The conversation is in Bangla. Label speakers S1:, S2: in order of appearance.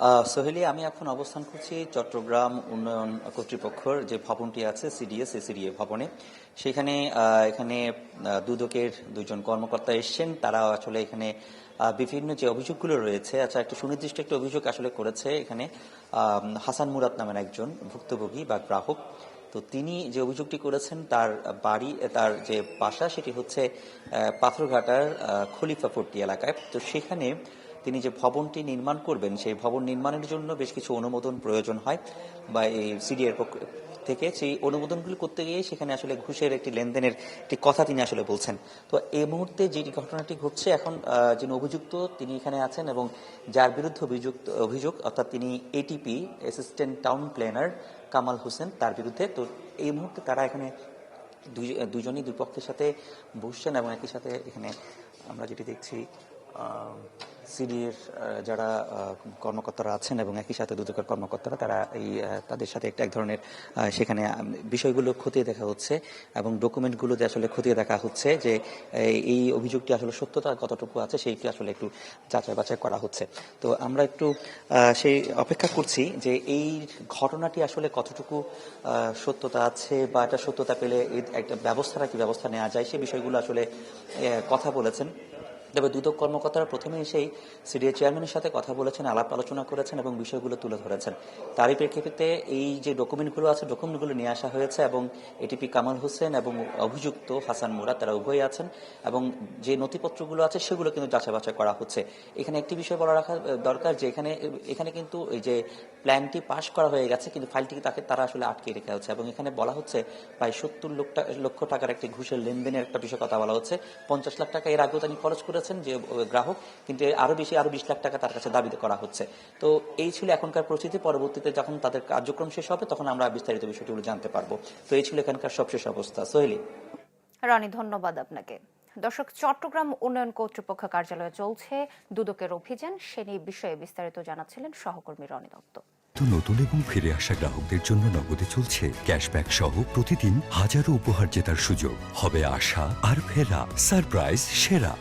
S1: সোহেলি, আমি এখন অবস্থান করছি চট্টগ্রাম উন্নয়ন কর্তৃপক্ষের যে ভবনটি আছে সিডিএস সিডিএ ভবনে। সেখানে এখানে দুদকের দুইজন কর্মকর্তা এসেছেন। তারা আসলে এখানে বিভিন্ন যে অভিযোগগুলো রয়েছে, আচ্ছা একটা সুনির্দিষ্ট একটা অভিযোগ আসলে করেছে এখানে হাসান মুরাদ নামের একজন ভুক্তভোগী বা গ্রাহক। তো তিনি যে অভিযোগটি করেছেন, তার বাড়ি, তার যে বাসা সেটি হচ্ছে পাথরঘাটার খলিফাপট্টি এলাকায়। তো সেখানে তিনি যে ভবনটি নির্মাণ করবেন, সেই ভবন নির্মাণের জন্য বেশ কিছু অনুমোদন প্রয়োজন হয় বা এই সিডিএর পক্ষ থেকে। সেই অনুমোদনগুলো করতে গিয়ে সেখানে আসলে ঘুষের একটি লেনদেনের একটি কথা তিনি আসলে বলছেন। তো এই মুহূর্তে যে ঘটনাটি ঘটছে, এখন যিনি অভিযুক্ত তিনি এখানে আছেন এবং যার বিরুদ্ধে অভিযোগ অর্থাৎ তিনি ATP assistant town planner Kamal Hossain, তার বিরুদ্ধে। তো এই মুহূর্তে তারা এখানে দুজনই দুই পক্ষের সাথে বসছেন এবং একই সাথে এখানে আমরা যেটি দেখছি সিডিএর যারা কর্মকর্তারা আছেন এবং একই সাথে দুদকের কর্মকর্তারা, তারা তাদের সাথে এক ধরনের সেখানে বিষয়গুলো খতিয়ে দেখা হচ্ছে এবং ডকুমেন্টগুলোতে আসলে খতিয়ে দেখা হচ্ছে যে এই অভিযোগটি আসলে সত্যতা কতটুকু আছে সেইটি আসলে একটু যাচাই বাছাই করা হচ্ছে। তো আমরা একটু সেই অপেক্ষা করছি যে এই ঘটনাটি আসলে কতটুকু সত্যতা আছে বা এটা সত্যতা পেলে একটা ব্যবস্থা নেওয়া যায়, সে বিষয়গুলো আসলে কথা বলেছেন। তবে দুদক কর্মকর্তারা প্রথমে এসেই সিডিএ চেয়ারম্যানের সাথে কথা বলেছেন, আলাপ আলোচনা করেছেন এবং বিষয়গুলো তুলে ধরেছেন। তারই প্রেক্ষিতে এই যে ডকুমেন্টগুলো আছে, ডকুমেন্টগুলো নিয়ে আসা হয়েছে এবং এটিপি কামাল হোসেন এবং অভিযুক্ত হাসান মুরাদ তারা উভয়ই আছেন এবং যে নথিপত্রগুলো আছে সেগুলো কিন্তু যাচাই বাছাই করা হচ্ছে। এখানে একটি বিষয় বলা রাখা দরকার যে এখানে কিন্তু এই যে প্ল্যানটি পাশ করা হয়ে গেছে, কিন্তু ফাইলটিকে তারা আসলে আটকে রেখে হচ্ছে এবং এখানে বলা হচ্ছে প্রায় 70 লক্ষ টাকার একটি ঘুষের লেনদেনের একটা বিষয় কথা বলা হচ্ছে। 50 লাখ টাকা এর আগেও তিনি খরচ করেছেন যে গ্রাহক, কিন্তু আরো 20 লাখ টাকা তার কাছে দাবি করা হচ্ছে। তো এই ছিল এখনকার পরিস্থিতি। পরবর্তীতে যখন তাদের কার্যক্রম শেষ হবে তখন আমরা বিস্তারিত বিষয়গুলো জানতে পারবো। তো এই ছিল এখানকার সবশেষ অবস্থা। সোহেলি।
S2: রনি, ধন্যবাদ আপনাকে। দর্শক, চট্টগ্রাম উন্নয়ন কর্তৃপক্ষ কার্যালয়ে চলছে দুদকের অভিযান, সে নিয়ে বিষয়ে বিস্তারিত জানাচ্ছিলেন সহকর্মী রনি দত্ত।
S3: নতুন এবং ফিরে আসা গ্রাহকদের জন্য নগদে চলছে ক্যাশব্যাক সহ প্রতিদিন হাজারো উপহার জেতার সুযোগ। হবে আশা আর ফেরা, সারপ্রাইজ সেরা।